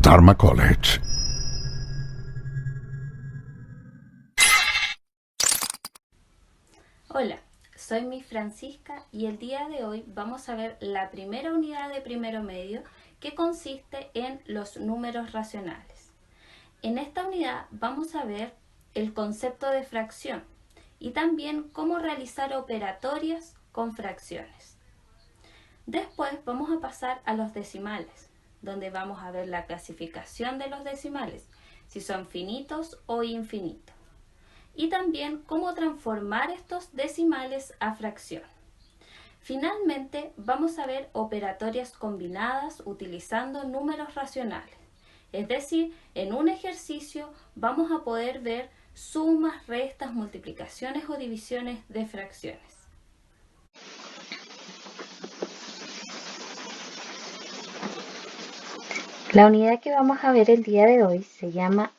Dharma College. Hola, soy Miss Francisca y el día de hoy vamos a ver la primera unidad de primero medio que consiste en los números racionales. En esta unidad vamos a ver el concepto de fracción y también cómo realizar operatorias con fracciones. Después vamos a pasar a los decimales, donde vamos a ver la clasificación de los decimales, si son finitos o infinitos, y también cómo transformar estos decimales a fracción. Finalmente, vamos a ver operatorias combinadas utilizando números racionales. Es decir, en un ejercicio vamos a poder ver sumas, restas, multiplicaciones o divisiones de fracciones. La unidad que vamos a ver el día de hoy se llama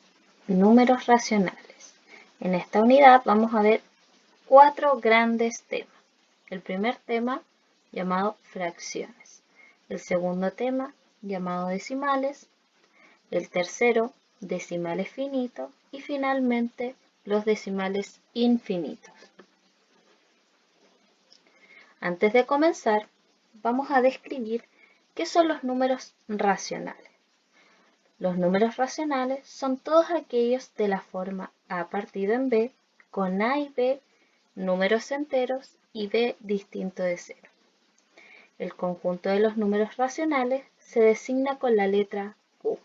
números racionales. En esta unidad vamos a ver 4 grandes temas. El primer tema llamado fracciones, el segundo tema llamado decimales, el tercero decimales finitos y finalmente los decimales infinitos. Antes de comenzar, vamos a describir qué son los números racionales. Los números racionales son todos aquellos de la forma a partido en b, con a y b, números enteros y b distinto de 0. El conjunto de los números racionales se designa con la letra Q.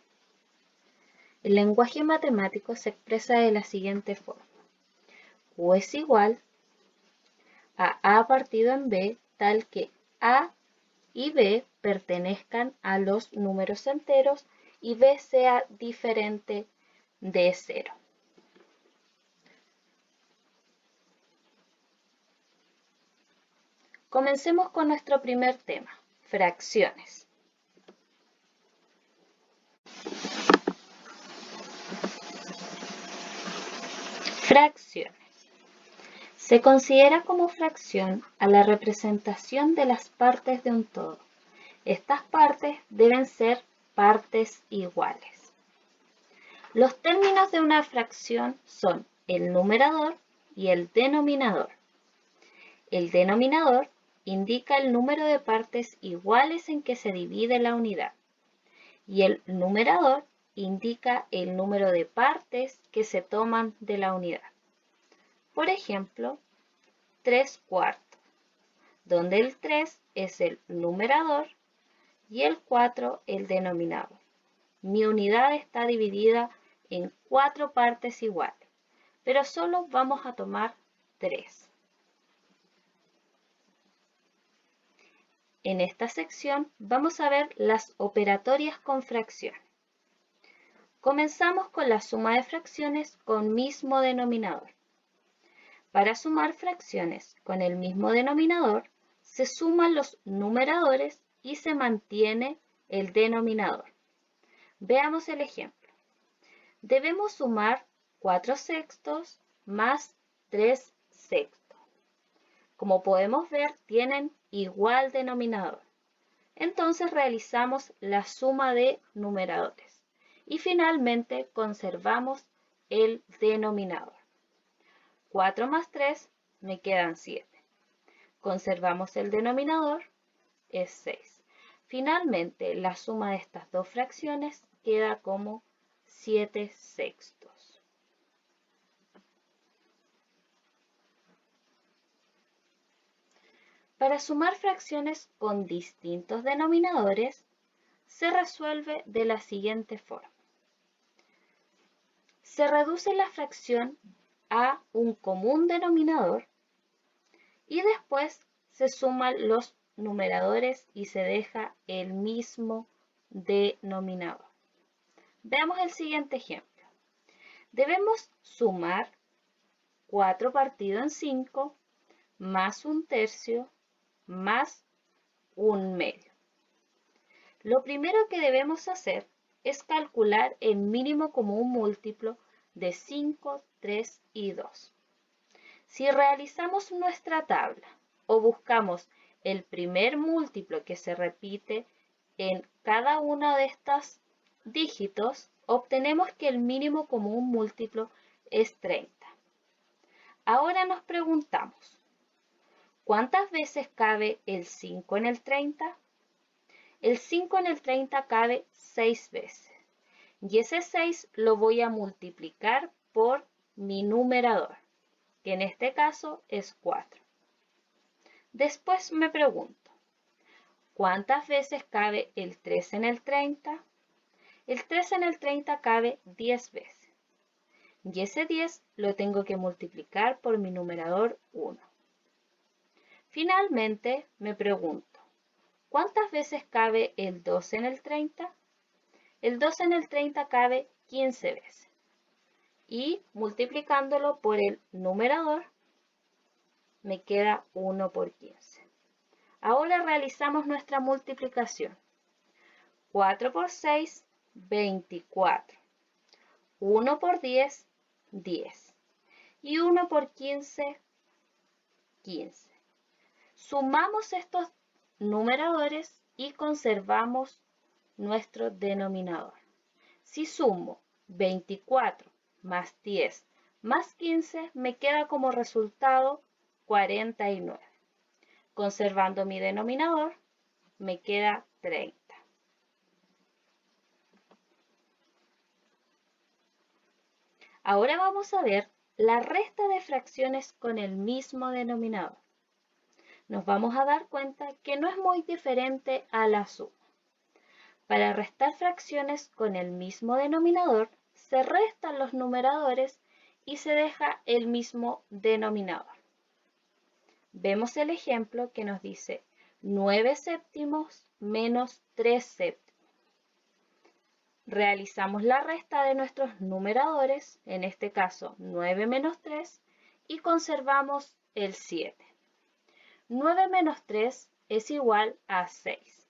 El lenguaje matemático se expresa de la siguiente forma. Q es igual a partido en b, tal que a y b pertenezcan a los números enteros y b sea diferente de 0. Comencemos con nuestro primer tema, fracciones. Fracciones. Se considera como fracción a la representación de las partes de un todo. Estas partes deben ser partes iguales. Los términos de una fracción son el numerador y el denominador. El denominador indica el número de partes iguales en que se divide la unidad y el numerador indica el número de partes que se toman de la unidad. Por ejemplo, 3/4, donde el 3 es el numerador y el 4 el denominador. Mi unidad está dividida en 4 partes iguales, pero solo vamos a tomar 3. En esta sección vamos a ver las operatorias con fracciones. Comenzamos con la suma de fracciones con mismo denominador. Para sumar fracciones con el mismo denominador, se suman los numeradores y se mantiene el denominador. Veamos el ejemplo. Debemos sumar 4/6 más 3/6. Como podemos ver, tienen igual denominador. Entonces realizamos la suma de numeradores y finalmente conservamos el denominador. 4 más 3 me quedan 7. Conservamos el denominador, es 6. Finalmente, la suma de estas dos fracciones queda como 7/6. Para sumar fracciones con distintos denominadores, se resuelve de la siguiente forma. Se reduce la fracción a un común denominador y después se suman los numeradores y se deja el mismo denominador. Veamos el siguiente ejemplo. Debemos sumar 4 partido en 5 más 1/3 más 1/2. Lo primero que debemos hacer es calcular el mínimo común múltiplo de 5, 3 y 2. Si realizamos nuestra tabla o buscamos el primer múltiplo que se repite en cada una de estas dígitos, obtenemos que el mínimo común múltiplo es 30. Ahora nos preguntamos, ¿cuántas veces cabe el 5 en el 30? El 5 en el 30 cabe 6 veces. Y ese 6 lo voy a multiplicar por mi numerador, que en este caso es 4. Después me pregunto, ¿cuántas veces cabe el 3 en el 30? El 3 en el 30 cabe 10 veces. Y ese 10 lo tengo que multiplicar por mi numerador 1. Finalmente me pregunto, ¿cuántas veces cabe el 2 en el 30? El 2 en el 30 cabe 15 veces. Y multiplicándolo por el numerador, me queda 1 por 15. Ahora realizamos nuestra multiplicación. 4 por 6, 24. 1 por 10, 10. Y 1 por 15, 15. Sumamos estos numeradores y conservamos nuestro denominador. Si sumo 24 más 10 más 15, me queda como resultado 49. Conservando mi denominador, me queda 30. Ahora vamos a ver la resta de fracciones con el mismo denominador. Nos vamos a dar cuenta que no es muy diferente a la suma. Para restar fracciones con el mismo denominador, se restan los numeradores y se deja el mismo denominador. Vemos el ejemplo que nos dice 9 séptimos menos 3 séptimos. Realizamos la resta de nuestros numeradores, en este caso 9 menos 3, y conservamos el 7. 9 menos 3 es igual a 6.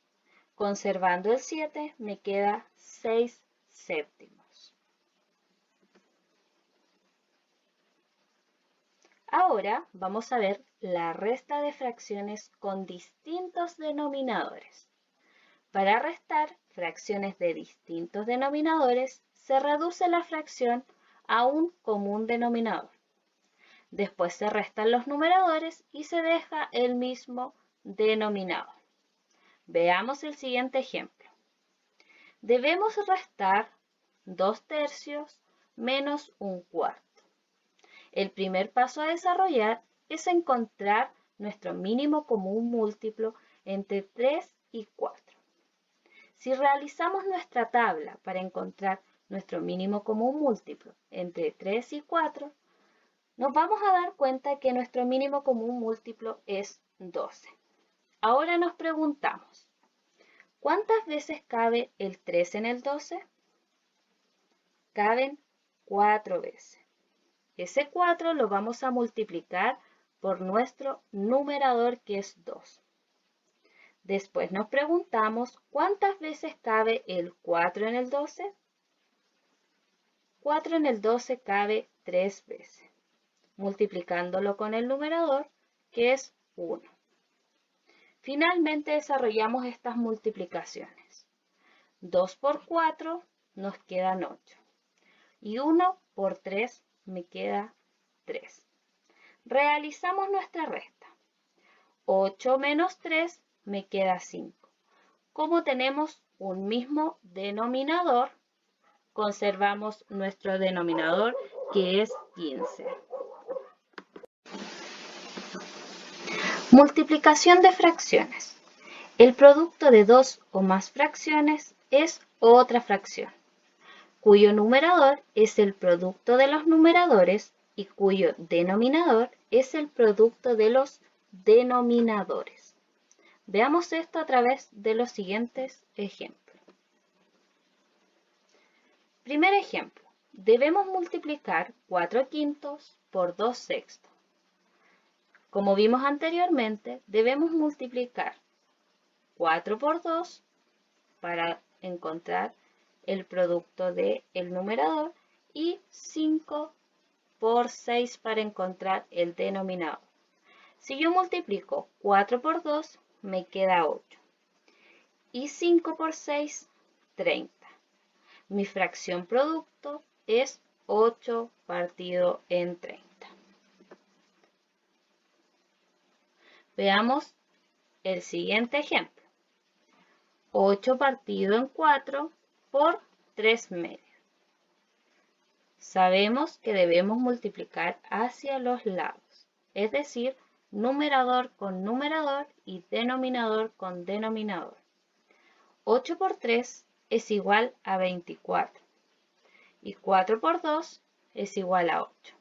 Conservando el 7, me queda 6 séptimos. Ahora vamos a ver la resta de fracciones con distintos denominadores. Para restar fracciones de distintos denominadores, se reduce la fracción a un común denominador. Después se restan los numeradores y se deja el mismo denominador. Veamos el siguiente ejemplo. Debemos restar 2 tercios menos 1/4. El primer paso a desarrollar es encontrar nuestro mínimo común múltiplo entre 3 y 4. Si realizamos nuestra tabla para encontrar nuestro mínimo común múltiplo entre 3 y 4, nos vamos a dar cuenta que nuestro mínimo común múltiplo es 12. Ahora nos preguntamos, ¿cuántas veces cabe el 3 en el 12? Caben 4 veces. Ese 4 lo vamos a multiplicar por nuestro numerador, que es 2. Después nos preguntamos, ¿cuántas veces cabe el 4 en el 12? 4 en el 12 cabe 3 veces, multiplicándolo con el numerador, que es 1. Finalmente desarrollamos estas multiplicaciones. 2 por 4 nos quedan 8. Y 1 por 3 me queda 3. Realizamos nuestra resta. 8 menos 3 me queda 5. Como tenemos un mismo denominador, conservamos nuestro denominador, que es 15. Multiplicación de fracciones. El producto de dos o más fracciones es otra fracción, cuyo numerador es el producto de los numeradores y cuyo denominador es el producto de los denominadores. Veamos esto a través de los siguientes ejemplos. Primer ejemplo. Debemos multiplicar 4 quintos por 2 sextos. Como vimos anteriormente, debemos multiplicar 4 por 2 para encontrar el producto del numerador y 5 por 6 para encontrar el denominador. Si yo multiplico 4 por 2, me queda 8. Y 5 por 6, 30. Mi fracción producto es 8 partido en 30. Veamos el siguiente ejemplo. 8 partido en 4 por 3 medios. Sabemos que debemos multiplicar hacia los lados, es decir, numerador con numerador y denominador con denominador. 8 por 3 es igual a 24 y 4 por 2 es igual a 8.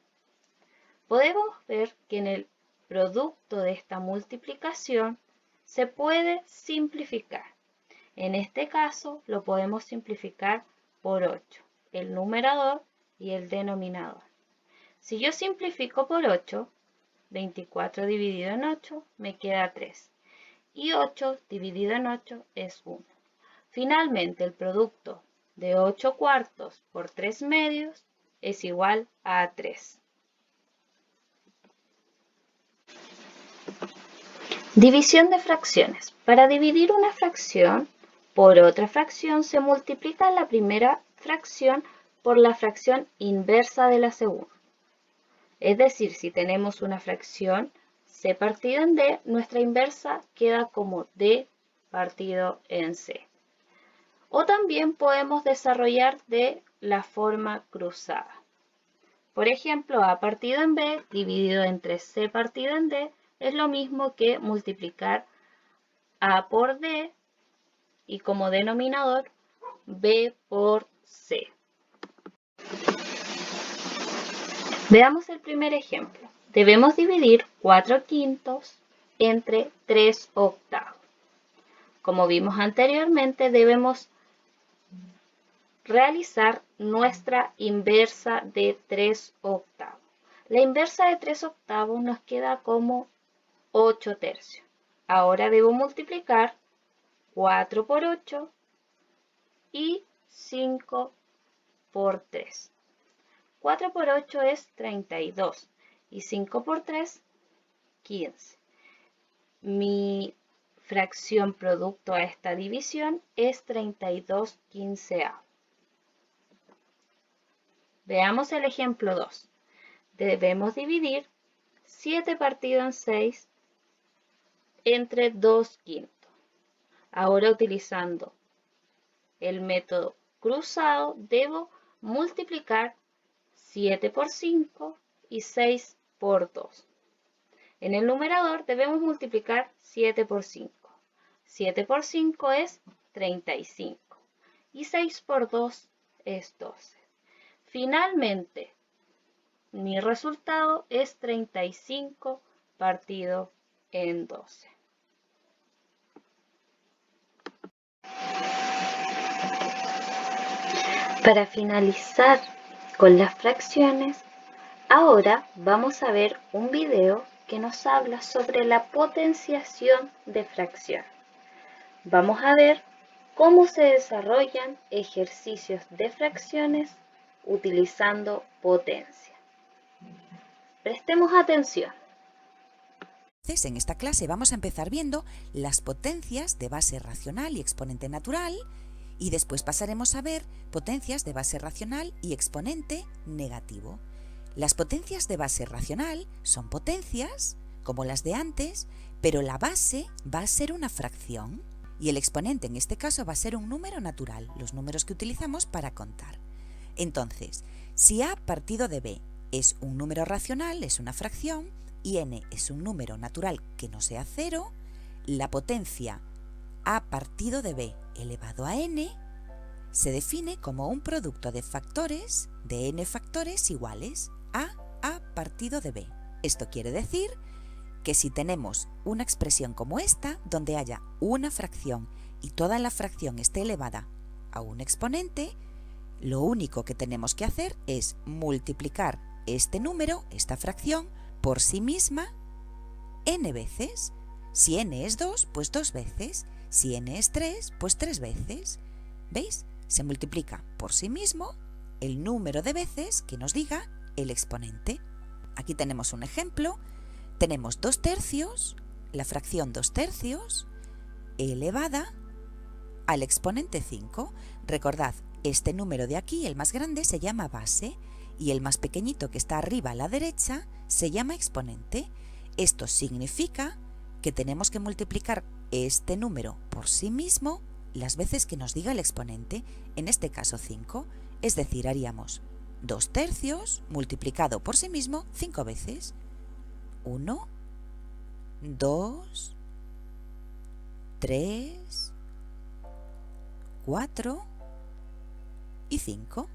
Podemos ver que en el producto de esta multiplicación se puede simplificar. En este caso lo podemos simplificar por 8, el numerador y el denominador. Si yo simplifico por 8, 24 dividido en 8 me queda 3 y 8 dividido en 8 es 1. Finalmente el producto de 8 cuartos por 3 medios es igual a 3. División de fracciones. Para dividir una fracción por otra fracción se multiplica la primera fracción por la fracción inversa de la segunda. Es decir, si tenemos una fracción c partido en d, nuestra inversa queda como d partido en c. O también podemos desarrollar de la forma cruzada. Por ejemplo, a partido en b dividido entre c partido en d es lo mismo que multiplicar a por d y como denominador b por c. Veamos el primer ejemplo. Debemos dividir 4 quintos entre 3 octavos. Como vimos anteriormente, debemos realizar nuestra inversa de 3 octavos. La inversa de 3 octavos nos queda como 8 tercios. Ahora debo multiplicar 4 por 8 y 5 por 3. 4 por 8 es 32 y 5 por 3, 15. Mi fracción producto a esta división es 32 quinceavos. Veamos el ejemplo 2. Debemos dividir 7 partido en 6 entre 2 quintos. Ahora utilizando el método cruzado debo multiplicar 7 por 5 y 6 por 2. En el numerador debemos multiplicar 7 por 5. 7 por 5 es 35 y 6 por 2 es 12. Finalmente, mi resultado es 35 partido en 12. Para finalizar con las fracciones, ahora vamos a ver un video que nos habla sobre la potenciación de fracción. Vamos a ver cómo se desarrollan ejercicios de fracciones utilizando potencia. Prestemos atención. En esta clase vamos a empezar viendo las potencias de base racional y exponente natural y después pasaremos a ver potencias de base racional y exponente negativo. Las potencias de base racional son potencias, como las de antes, pero la base va a ser una fracción y el exponente en este caso va a ser un número natural, los números que utilizamos para contar. Entonces, si a partido de b es un número racional, es una fracción, y n es un número natural que no sea 0, la potencia a partido de b elevado a n se define como un producto de factores de n factores iguales a partido de b. Esto quiere decir que si tenemos una expresión como esta, donde haya una fracción y toda la fracción esté elevada a un exponente, lo único que tenemos que hacer es multiplicar este número, esta fracción, por sí misma n veces. Si n es 2, pues 2 veces. Si n es 3, pues 3 veces. ¿Veis? Se multiplica por sí mismo el número de veces que nos diga el exponente. Aquí tenemos un ejemplo. Tenemos 2 tercios, la fracción 2 tercios, elevada al exponente 5. Recordad, este número de aquí, el más grande, se llama base y el más pequeñito que está arriba a la derecha se llama exponente. Esto significa que tenemos que multiplicar este número por sí mismo las veces que nos diga el exponente, en este caso 5, es decir, haríamos 2/3 multiplicado por sí mismo 5 veces. 1, 2, 3, 4 y 5.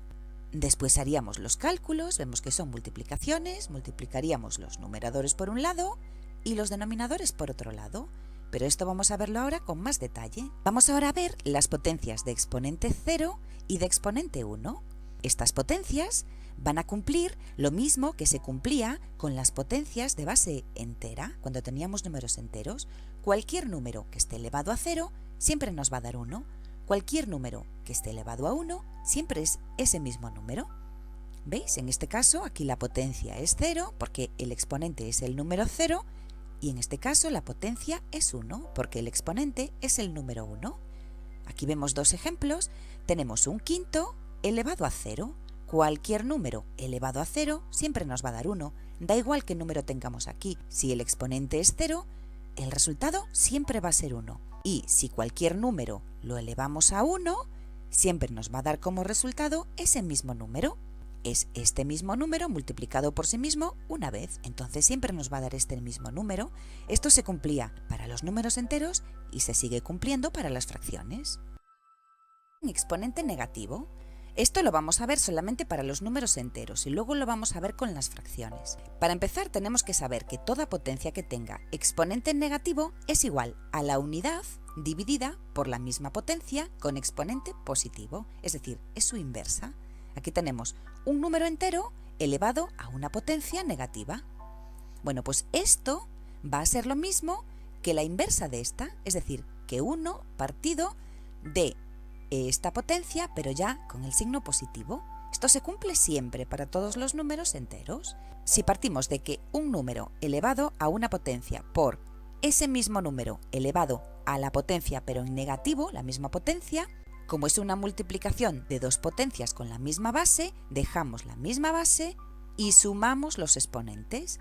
Después haríamos los cálculos, vemos que son multiplicaciones, multiplicaríamos los numeradores por un lado y los denominadores por otro lado, pero esto vamos a verlo ahora con más detalle. Vamos ahora a ver las potencias de exponente 0 y de exponente 1. Estas potencias van a cumplir lo mismo que se cumplía con las potencias de base entera, cuando teníamos números enteros. Cualquier número que esté elevado a 0 siempre nos va a dar 1. Cualquier número que esté elevado a 1 siempre es ese mismo número. ¿Veis? En este caso aquí la potencia es 0 porque el exponente es el número 0 y en este caso la potencia es 1 porque el exponente es el número 1. Aquí vemos dos ejemplos. Tenemos un quinto elevado a 0. Cualquier número elevado a 0 siempre nos va a dar 1. Da igual qué número tengamos aquí. Si el exponente es 0, el resultado siempre va a ser 1. Y si cualquier número lo elevamos a 1, siempre nos va a dar como resultado ese mismo número. Es este mismo número multiplicado por sí mismo una vez, entonces siempre nos va a dar este mismo número. Esto se cumplía para los números enteros y se sigue cumpliendo para las fracciones. Exponente negativo. Esto lo vamos a ver solamente para los números enteros y luego lo vamos a ver con las fracciones. Para empezar tenemos que saber que toda potencia que tenga exponente negativo es igual a la unidad dividida por la misma potencia con exponente positivo, es decir, es su inversa. Aquí tenemos un número entero elevado a una potencia negativa. Bueno, pues esto va a ser lo mismo que la inversa de esta, es decir, que 1 partido de esta potencia, pero ya con el signo positivo. Esto se cumple siempre para todos los números enteros. Si partimos de que un número elevado a una potencia por ese mismo número elevado a la potencia pero en negativo, la misma potencia, como es una multiplicación de dos potencias con la misma base, dejamos la misma base y sumamos los exponentes.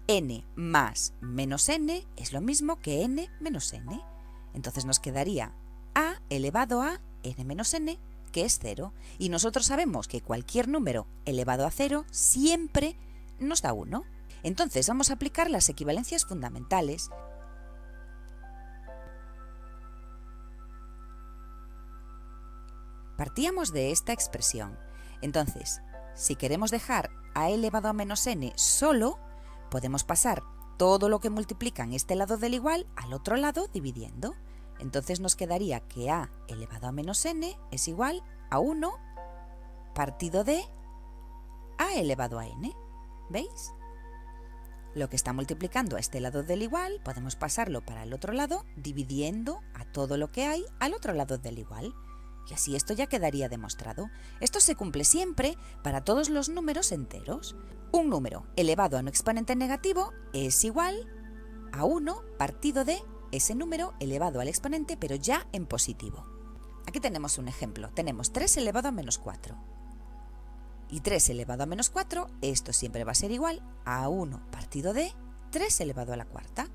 N más menos n es lo mismo que n menos n. Entonces nos quedaría a elevado a n menos n, que es 0. Y nosotros sabemos que cualquier número elevado a 0 siempre nos da 1. Entonces vamos a aplicar las equivalencias fundamentales. Partíamos de esta expresión. Entonces, si queremos dejar a elevado a menos n solo, podemos pasar todo lo que multiplica en este lado del igual al otro lado dividiendo. Entonces nos quedaría que a elevado a menos n es igual a 1 partido de a elevado a n. ¿Veis? Lo que está multiplicando a este lado del igual podemos pasarlo para el otro lado dividiendo a todo lo que hay al otro lado del igual. Y así esto ya quedaría demostrado. Esto se cumple siempre para todos los números enteros. Un número elevado a un exponente negativo es igual a 1 partido de ese número elevado al exponente, pero ya en positivo. Aquí tenemos un ejemplo. Tenemos 3 elevado a menos 4. Y 3 elevado a menos 4, esto siempre va a ser igual a 1 partido de 3 elevado a la cuarta.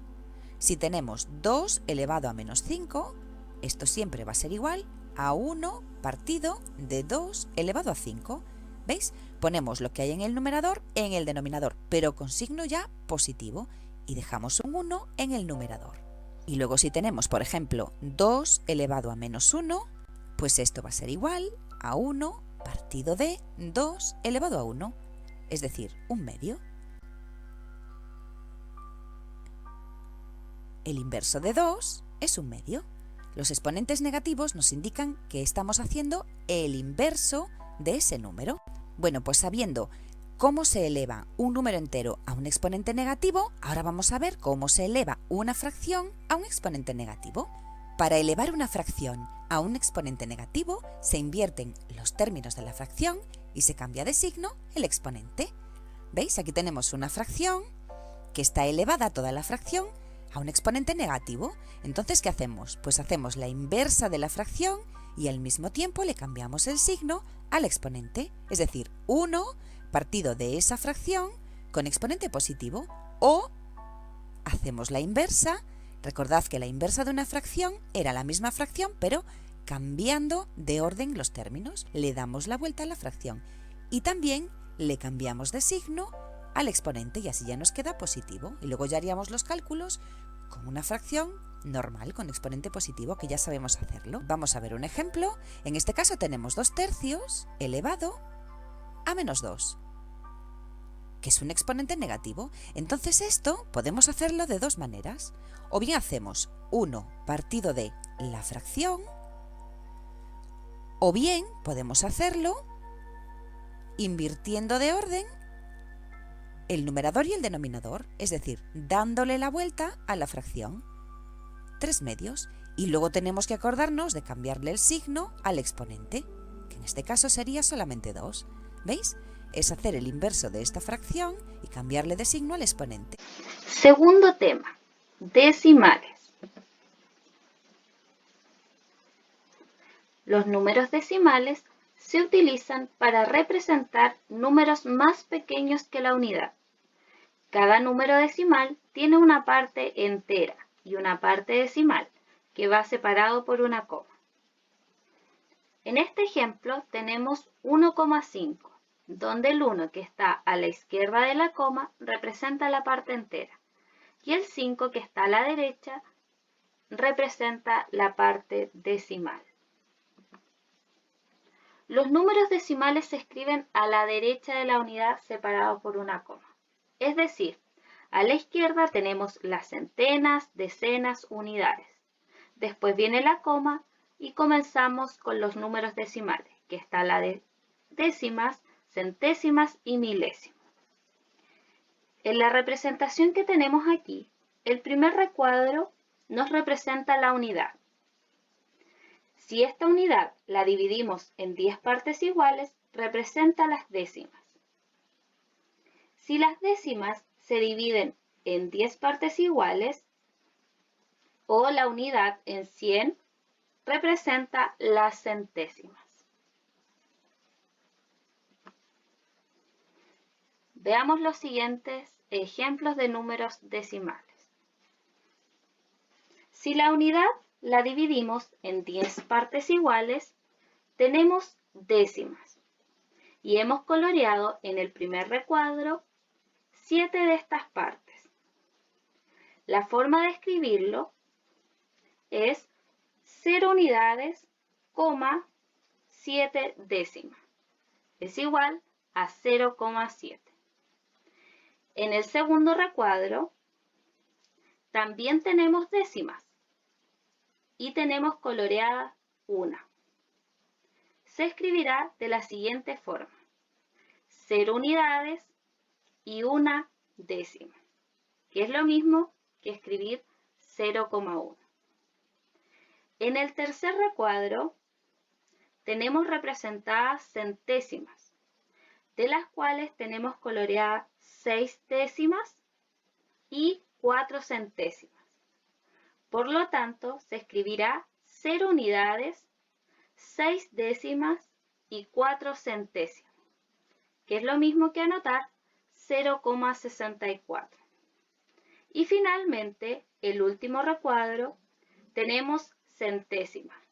Si tenemos 2 elevado a menos 5, esto siempre va a ser igual a 1 partido de 2 elevado a 5. ¿Veis? Ponemos lo que hay en el numerador en el denominador, pero con signo ya positivo, y dejamos un 1 en el numerador. Y luego si tenemos, por ejemplo, 2 elevado a menos 1, pues esto va a ser igual a 1 partido de 2 elevado a 1, es decir, un medio. El inverso de 2 es un medio. Los exponentes negativos nos indican que estamos haciendo el inverso de ese número. Bueno, pues sabiendo cómo se eleva un número entero a un exponente negativo, ahora vamos a ver cómo se eleva una fracción a un exponente negativo. Para elevar una fracción a un exponente negativo, se invierten los términos de la fracción y se cambia de signo el exponente. ¿Veis? Aquí tenemos una fracción que está elevada toda la fracción a un exponente negativo. Entonces, ¿qué hacemos? Pues hacemos la inversa de la fracción y al mismo tiempo le cambiamos el signo al exponente, es decir, 1 partido de esa fracción con exponente positivo, o hacemos la inversa. Recordad que la inversa de una fracción era la misma fracción, pero cambiando de orden los términos. Le damos la vuelta a la fracción y también le cambiamos de signo al exponente y así ya nos queda positivo. Y luego ya haríamos los cálculos con una fracción normal con exponente positivo, que ya sabemos hacerlo. Vamos a ver un ejemplo. En este caso tenemos 2/3 elevado a -2, que es un exponente negativo. Entonces esto podemos hacerlo de dos maneras. O bien hacemos 1 partido de la fracción, o bien podemos hacerlo invirtiendo de orden el numerador y el denominador, es decir, dándole la vuelta a la fracción, 3/2, y luego tenemos que acordarnos de cambiarle el signo al exponente, que en este caso sería solamente 2. ¿Veis? Es hacer el inverso de esta fracción y cambiarle de signo al exponente. Segundo tema, decimales. Los números decimales se utilizan para representar números más pequeños que la unidad. Cada número decimal tiene una parte entera y una parte decimal, que va separado por una coma. En este ejemplo tenemos 1,5, donde el 1 que está a la izquierda de la coma representa la parte entera, y el 5 que está a la derecha representa la parte decimal. Los números decimales se escriben a la derecha de la unidad separados por una coma. Es decir, a la izquierda tenemos las centenas, decenas, unidades. Después viene la coma y comenzamos con los números decimales, que está la de décimas, centésimas y milésimas. En la representación que tenemos aquí, el primer recuadro nos representa la unidad. Si esta unidad la dividimos en 10 partes iguales, representa las décimas. Si las décimas se dividen en 10 partes iguales, o la unidad en 100, representa las centésimas. Veamos los siguientes ejemplos de números decimales. Si la unidad la dividimos en 10 partes iguales, tenemos décimas. Y hemos coloreado en el primer recuadro 7 de estas partes. La forma de escribirlo es 0 unidades, 7 décimas. Es igual a 0,7. En el segundo recuadro también tenemos décimas y tenemos coloreada una. Se escribirá de la siguiente forma: 0 unidades y 1 décima, que es lo mismo que escribir 0,1. En el tercer recuadro tenemos representadas centésimas, de las cuales tenemos coloreadas 6 décimas y 4 centésimas. Por lo tanto, se escribirá 0 unidades, 6 décimas y 4 centésimas, que es lo mismo que anotar 0,64. Y finalmente, el último recuadro, tenemos centésimas,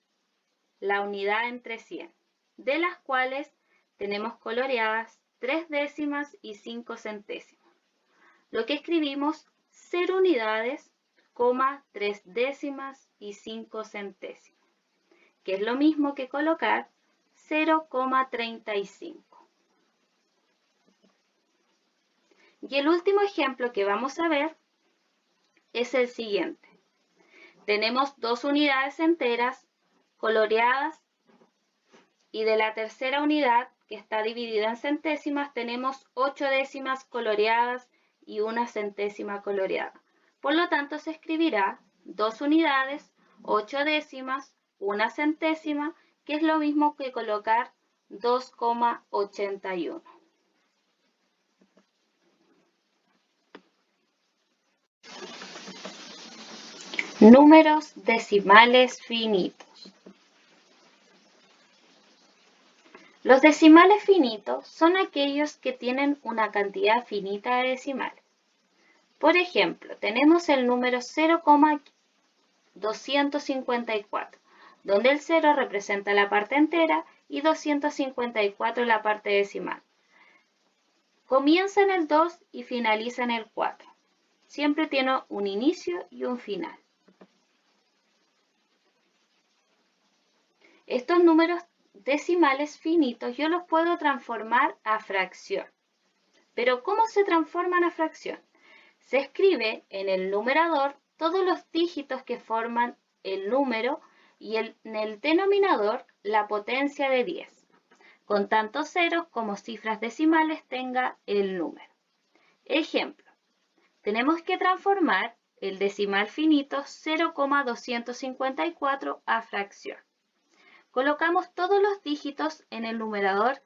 la unidad entre 100, de las cuales tenemos coloreadas 3 décimas y 5 centésimas, lo que escribimos 0 unidades, 3 décimas y 5 centésimas, que es lo mismo que colocar 0,35. Y el último ejemplo que vamos a ver es el siguiente. Tenemos 2 unidades enteras coloreadas y de la tercera unidad, que está dividida en centésimas, tenemos 8 décimas coloreadas y 1 centésima coloreada. Por lo tanto, se escribirá 2 unidades, 8 décimas, 1 centésima, que es lo mismo que colocar 2,81. Números decimales finitos. Los decimales finitos son aquellos que tienen una cantidad finita de decimales. Por ejemplo, tenemos el número 0,254, donde el 0 representa la parte entera y 254 la parte decimal. Comienza en el 2 y finaliza en el 4. Siempre tiene un inicio y un final. Estos números decimales finitos yo los puedo transformar a fracción. Pero ¿cómo se transforman a fracción? Se escribe en el numerador todos los dígitos que forman el número y en el denominador la potencia de 10, con tantos ceros como cifras decimales tenga el número. Ejemplo, tenemos que transformar el decimal finito 0,254 a fracción. Colocamos todos los dígitos en el numerador,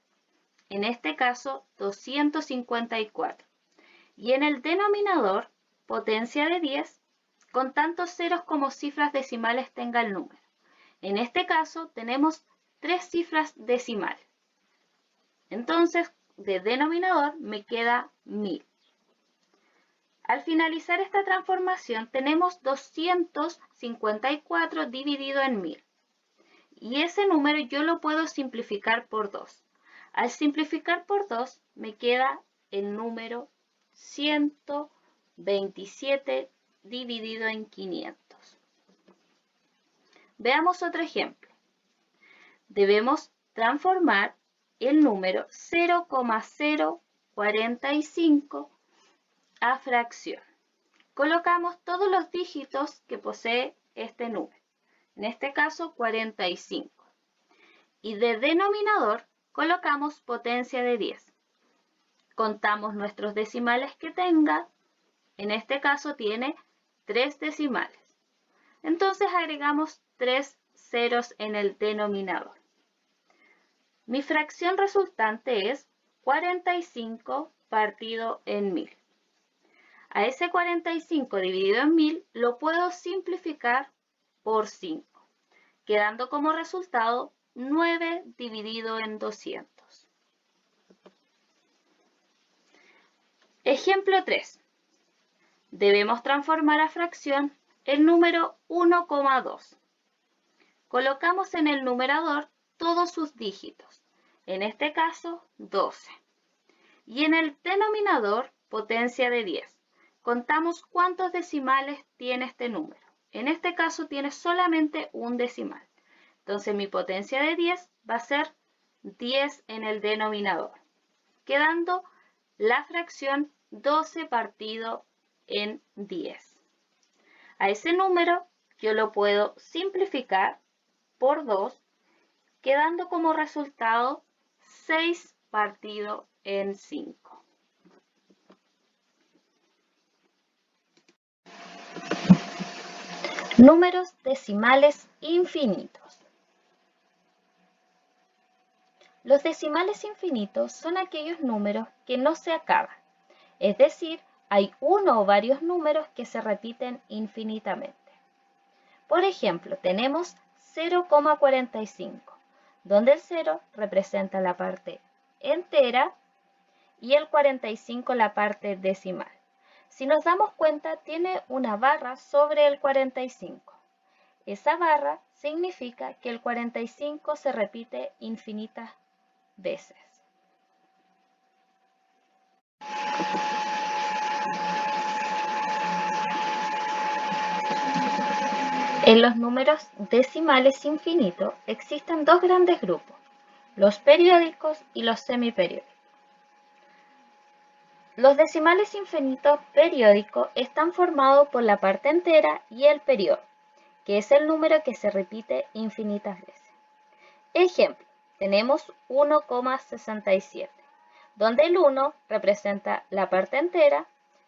en este caso 254, y en el denominador potencia de 10, con tantos ceros como cifras decimales tenga el número. En este caso tenemos 3 cifras decimales. Entonces, de denominador me queda 1000. Al finalizar esta transformación tenemos 254 dividido en 1000. Y ese número yo lo puedo simplificar por 2. Al simplificar por 2 me queda el número 127 dividido en 500. Veamos otro ejemplo. Debemos transformar el número 0,045 a fracción. Colocamos todos los dígitos que posee este número, en este caso 45. Y de denominador colocamos potencia de 10. Contamos nuestros decimales que tenga, en este caso tiene 3 decimales. Entonces agregamos 3 ceros en el denominador. Mi fracción resultante es 45 partido en 1000. A ese 45 dividido en 1000 lo puedo simplificar por 5, quedando como resultado 9 dividido en 200. Ejemplo 3. Debemos transformar a fracción el número 1,2. Colocamos en el numerador todos sus dígitos, en este caso 12. Y en el denominador potencia de 10. Contamos cuántos decimales tiene este número. En este caso tiene solamente un decimal. Entonces mi potencia de 10 va a ser 10 en el denominador, quedando la fracción 12 partido en 10. A ese número yo lo puedo simplificar por 2, quedando como resultado 6 partido en 5. Números decimales infinitos. Los decimales infinitos son aquellos números que no se acaban, es decir, hay uno o varios números que se repiten infinitamente. Por ejemplo, tenemos 0,45, donde el 0 representa la parte entera y el 45 la parte decimal. Si nos damos cuenta, tiene una barra sobre el 45. Esa barra significa que el 45 se repite infinitas veces. En los números decimales infinitos existen dos grandes grupos, los periódicos y los semiperiódicos. Los decimales infinitos periódicos están formados por la parte entera y el periodo, que es el número que se repite infinitas veces. Ejemplo, tenemos 1,67, donde el 1 representa la parte entera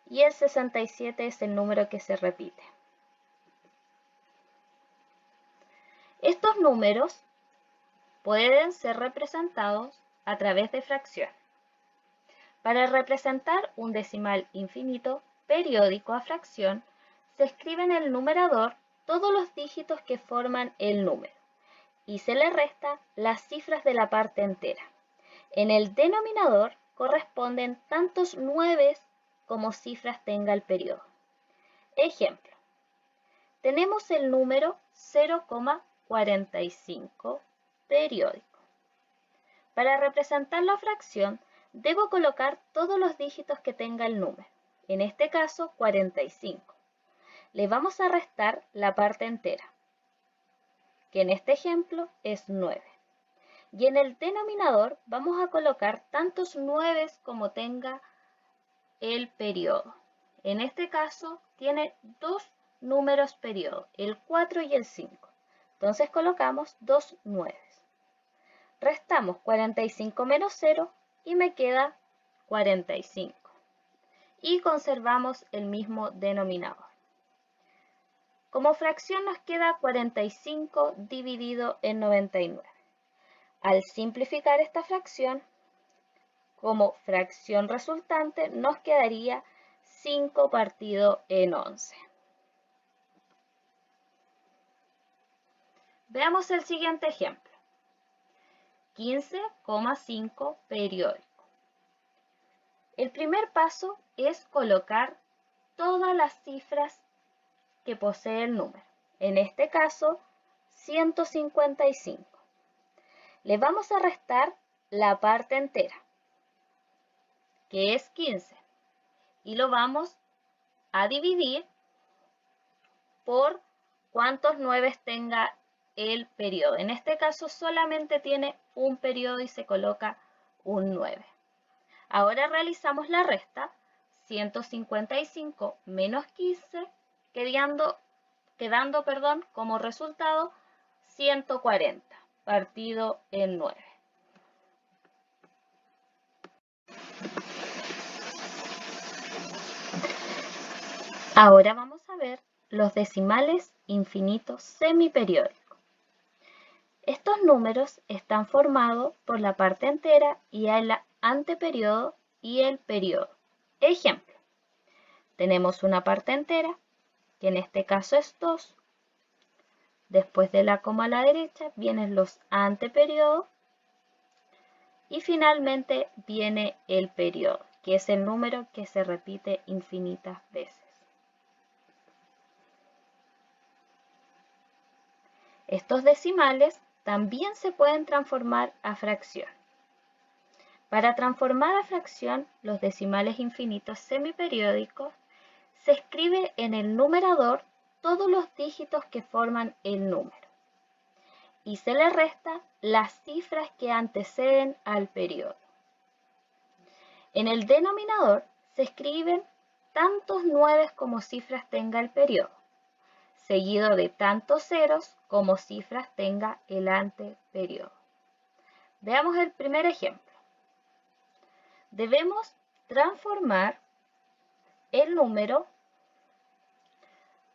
y el 67 es el número que se repite. Estos números pueden ser representados a través de fracción. Para representar un decimal infinito periódico a fracción, se escribe en el numerador todos los dígitos que forman el número y se le resta las cifras de la parte entera. En el denominador corresponden tantos 9 como cifras tenga el periodo. Ejemplo, tenemos el número 0,45 periódico. Para representar la fracción, debo colocar todos los dígitos que tenga el número, en este caso 45. Le vamos a restar la parte entera, que en este ejemplo es 9. Y en el denominador vamos a colocar tantos 9 como tenga el periodo. En este caso tiene dos números periodo, el 4 y el 5. Entonces colocamos dos 9. Restamos 45 menos 0 y me queda 45. Y conservamos el mismo denominador. Como fracción nos queda 45 dividido en 99. Al simplificar esta fracción, como fracción resultante nos quedaría 5 partido en 11. Veamos el siguiente ejemplo. 15,5 periódico. El primer paso es colocar todas las cifras que posee el número. En este caso, 155. Le vamos a restar la parte entera, que es 15, y lo vamos a dividir por cuántos 9 tenga el periodo. En este caso solamente tiene un periodo y se coloca un 9. Ahora realizamos la resta, 155 menos 15, quedando como resultado 140 partido en 9. Ahora vamos a ver los decimales infinitos semiperiódicos. Estos números están formados por la parte entera y el anteperiodo y el periodo. Ejemplo, tenemos una parte entera, que en este caso es 2. Después de la coma a la derecha vienen los anteperiodos y finalmente viene el periodo, que es el número que se repite infinitas veces. Estos decimales también se pueden transformar a fracción. Para transformar a fracción los decimales infinitos semiperiódicos, se escribe en el numerador todos los dígitos que forman el número y se le resta las cifras que anteceden al periodo. En el denominador se escriben tantos 9 como cifras tenga el periodo, seguido de tantos ceros como cifras tenga el anteperiodo. Veamos el primer ejemplo. Debemos transformar el número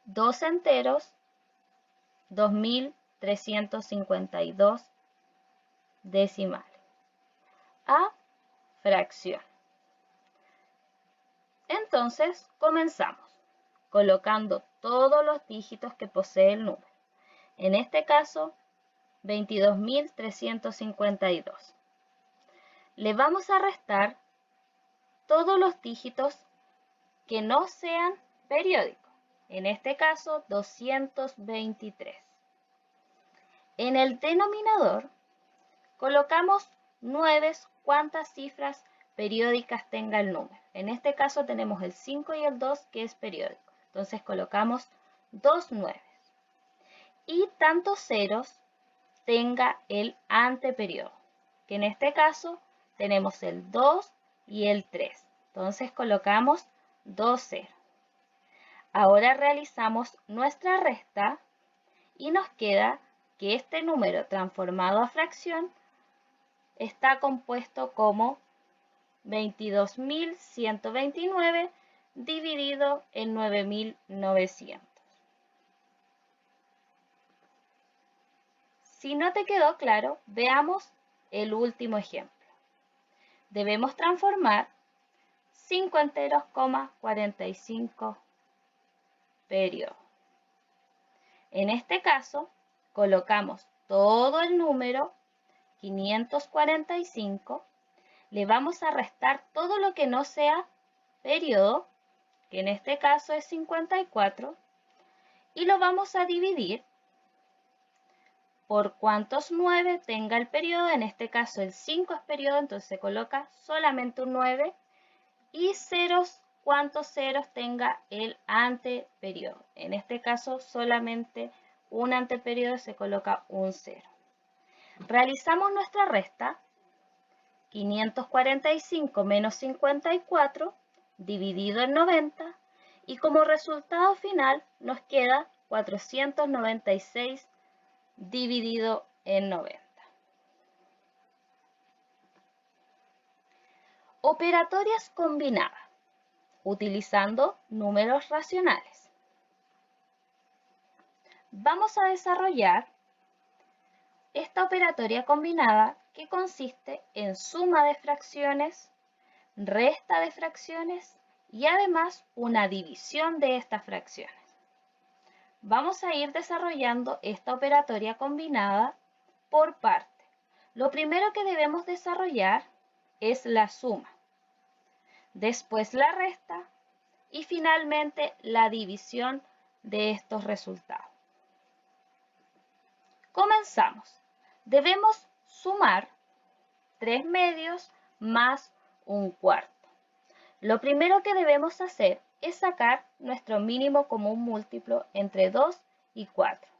2 enteros 2352 decimales a fracción. Entonces comenzamos colocando todos los dígitos que posee el número. En este caso, 22.352. Le vamos a restar todos los dígitos que no sean periódicos. En este caso, 223. En el denominador, colocamos 9 cuantas cifras periódicas tenga el número. En este caso tenemos el 5 y el 2 que es periódico. Entonces colocamos 2 9. Y tantos ceros tenga el anteperiodo, que en este caso tenemos el 2 y el 3. Entonces colocamos 2 ceros. Ahora realizamos nuestra resta y nos queda que este número transformado a fracción está compuesto como 22.129 dividido en 9.900. Si no te quedó claro, veamos el último ejemplo. Debemos transformar 5 enteros, 45 periodo. En este caso, colocamos todo el número 545 le vamos a restar todo lo que no sea periodo, que en este caso es 54, y lo vamos a dividir por cuántos 9 tenga el periodo. En este caso el 5 es periodo, entonces se coloca solamente un 9, y cuántos ceros tenga el anteperiodo. En este caso solamente un anteperiodo, se coloca un 0. Realizamos nuestra resta. 545 menos 54 dividido en 90, y como resultado final nos queda 496 dividido en 90. Operatorias combinadas, utilizando números racionales. Vamos a desarrollar esta operatoria combinada que consiste en suma de fracciones, resta de fracciones y además una división de estas fracciones. Vamos a ir desarrollando esta operatoria combinada por parte. Lo primero que debemos desarrollar es la suma, después la resta y finalmente la división de estos resultados. Comenzamos. Debemos sumar 3 medios más un cuarto. Lo primero que debemos hacer es sacar nuestro mínimo común múltiplo entre 2 y 4.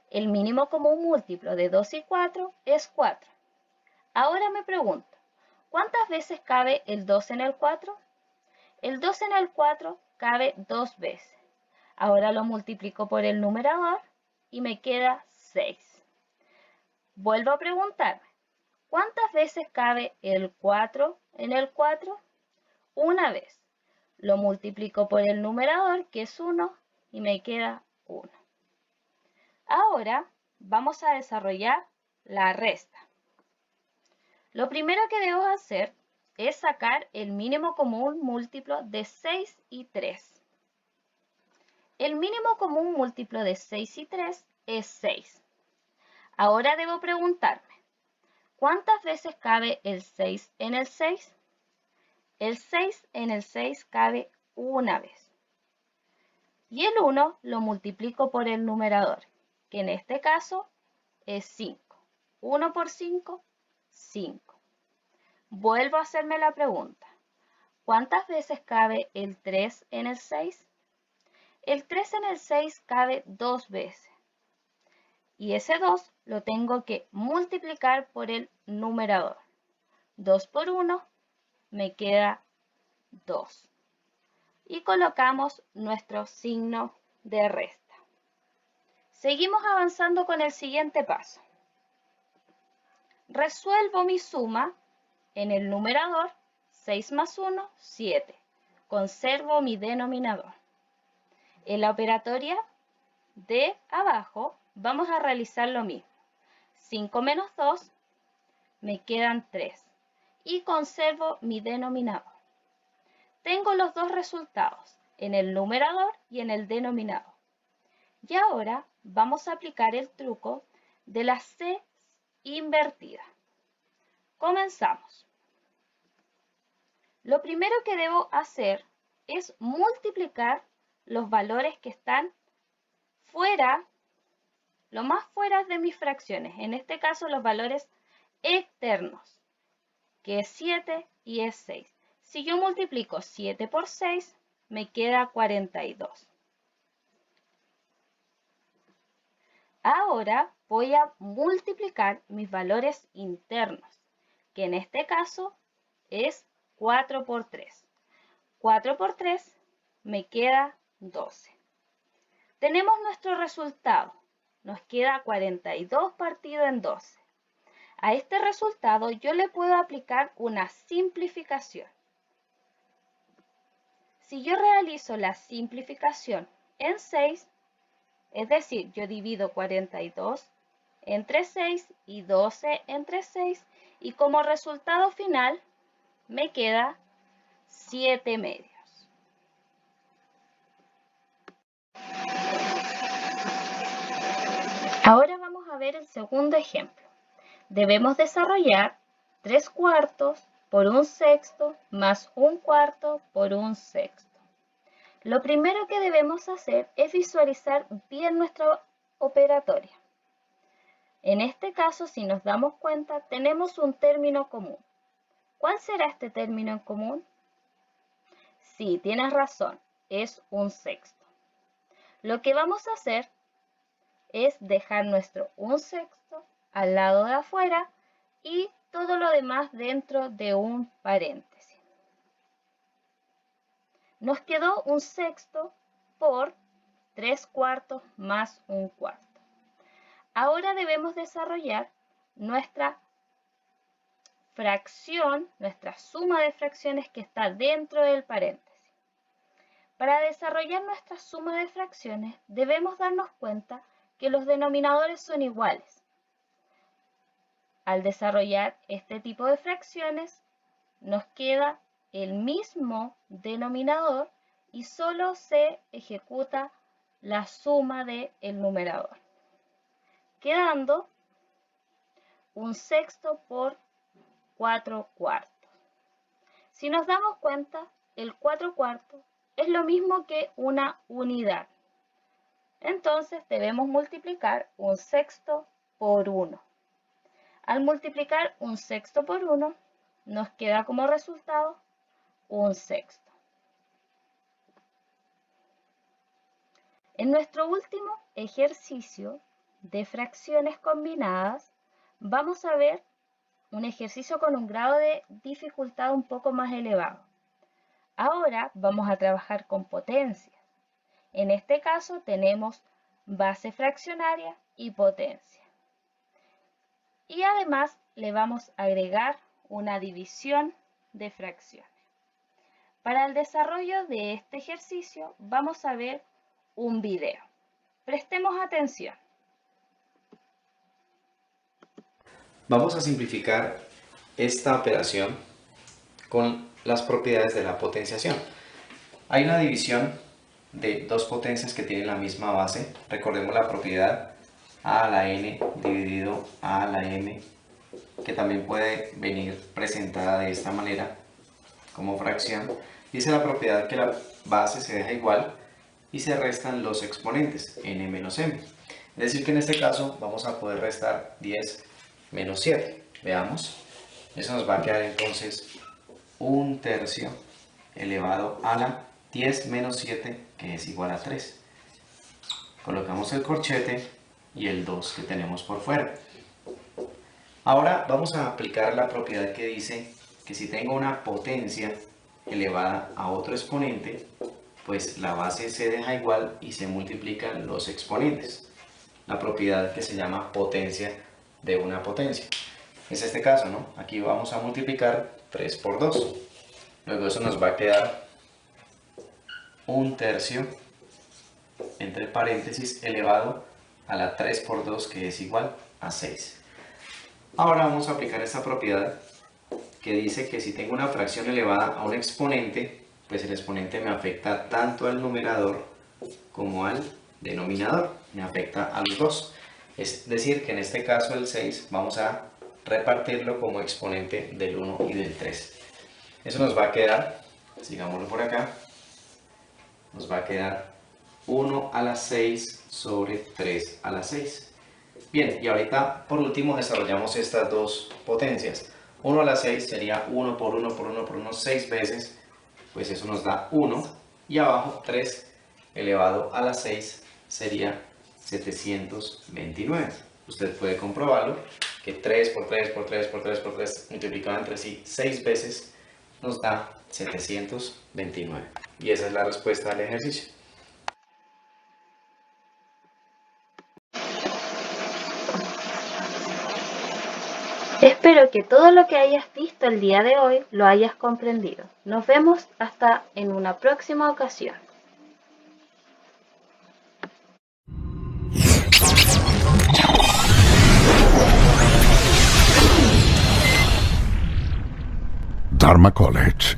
El mínimo común múltiplo de 2 y 4 es 4. Ahora me pregunto, ¿cuántas veces cabe el 2 en el 4? El 2 en el 4 cabe 2 veces. Ahora lo multiplico por el numerador y me queda 6. Vuelvo a preguntarme, ¿cuántas veces cabe el 4 en el 4? Una vez. Lo multiplico por el numerador, que es 1, y me queda 1. Ahora vamos a desarrollar la resta. Lo primero que debo hacer es sacar el mínimo común múltiplo de 6 y 3. El mínimo común múltiplo de 6 y 3 es 6. Ahora debo preguntarme, ¿cuántas veces cabe el 6 en el 6? El 6 en el 6 cabe una vez. Y el 1 lo multiplico por el numerador, que en este caso es 5. 1 por 5, 5. Vuelvo a hacerme la pregunta, ¿cuántas veces cabe el 3 en el 6? El 3 en el 6 cabe 2 veces. Y ese 2 lo tengo que multiplicar por el numerador. 2 por 1 me queda 2. Y colocamos nuestro signo de resta. Seguimos avanzando con el siguiente paso. Resuelvo mi suma en el numerador. 6 más 1, 7. Conservo mi denominador. En la operatoria de abajo vamos a realizar lo mismo. 5 menos 2 me quedan 3 y conservo mi denominador. Tengo los dos resultados, en el numerador y en el denominador. Y ahora vamos a aplicar el truco de la C invertida. Comenzamos. Lo primero que debo hacer es multiplicar los valores que están fuera, lo más fuera de mis fracciones, en este caso los valores externos, que es 7 y es 6. Si yo multiplico 7 por 6, me queda 42. Ahora voy a multiplicar mis valores internos, que en este caso es 4 por 3. 4 por 3 me queda 12. Tenemos nuestro resultado. Nos queda 42 partido en 12. A este resultado yo le puedo aplicar una simplificación. Si yo realizo la simplificación en 6, es decir, yo divido 42 entre 6 y 12 entre 6, y como resultado final me queda 7 medios. Ahora vamos a ver el segundo ejemplo. Debemos desarrollar 3 cuartos por un sexto más un cuarto por un sexto. Lo primero que debemos hacer es visualizar bien nuestra operatoria. En este caso, si nos damos cuenta, tenemos un término común. ¿Cuál será este término en común? Sí, tienes razón, es un sexto. Lo que vamos a hacer es dejar nuestro un sexto al lado de afuera y todo lo demás dentro de un paréntesis. Nos quedó un sexto por 3/4 más un cuarto. Ahora debemos desarrollar nuestra fracción, nuestra suma de fracciones que está dentro del paréntesis. Para desarrollar nuestra suma de fracciones debemos darnos cuenta que los denominadores son iguales. Al desarrollar este tipo de fracciones nos queda el mismo denominador y solo se ejecuta la suma del numerador, quedando un sexto por 4/4. Si nos damos cuenta, el 4/4 es lo mismo que una unidad. Entonces debemos multiplicar un sexto por 1. Al multiplicar un sexto por 1, nos queda como resultado un sexto. En nuestro último ejercicio de fracciones combinadas, vamos a ver un ejercicio con un grado de dificultad un poco más elevado. Ahora vamos a trabajar con potencias. En este caso tenemos base fraccionaria y potencia. Y además le vamos a agregar una división de fracciones. Para el desarrollo de este ejercicio vamos a ver un video. Prestemos atención. Vamos a simplificar esta operación con las propiedades de la potenciación. Hay una división de dos potencias que tienen la misma base. Recordemos la propiedad a a la n dividido a la m, que también puede venir presentada de esta manera como fracción. Dice la propiedad que la base se deja igual y se restan los exponentes, n menos m. Es decir que en este caso vamos a poder restar 10 menos 7. Veamos. Eso nos va a quedar entonces 1/3 elevado a la 10 menos 7, que es igual a 3. Colocamos el corchete y el 2 que tenemos por fuera. Ahora vamos a aplicar la propiedad que dice que si tengo una potencia elevada a otro exponente, pues la base se deja igual y se multiplican los exponentes. La propiedad que se llama potencia de una potencia. Es este caso, ¿no? Aquí vamos a multiplicar 3 por 2. Luego eso nos va a quedar 1/3 entre paréntesis elevado a la 3 por 2, que es igual a 6. Ahora vamos a aplicar esta propiedad que dice que si tengo una fracción elevada a un exponente, pues el exponente me afecta tanto al numerador como al denominador. Me afecta a los dos. Es decir, que en este caso el 6 vamos a repartirlo como exponente del 1 y del 3. Eso nos va a quedar, sigámoslo por acá, nos va a quedar 1 a la 6 sobre 3 a la 6. Bien, y ahorita por último desarrollamos estas dos potencias. 1 a la 6 sería 1 por 1 por 1 por 1, 6 veces, pues eso nos da 1. Y abajo 3 elevado a la 6 sería 729. Usted puede comprobarlo, que 3 por 3 por 3 por 3 por 3 multiplicado entre sí 6 veces nos da 729. Y esa es la respuesta al ejercicio. Espero que todo lo que hayas visto el día de hoy lo hayas comprendido. Nos vemos hasta en una próxima ocasión. Dharma College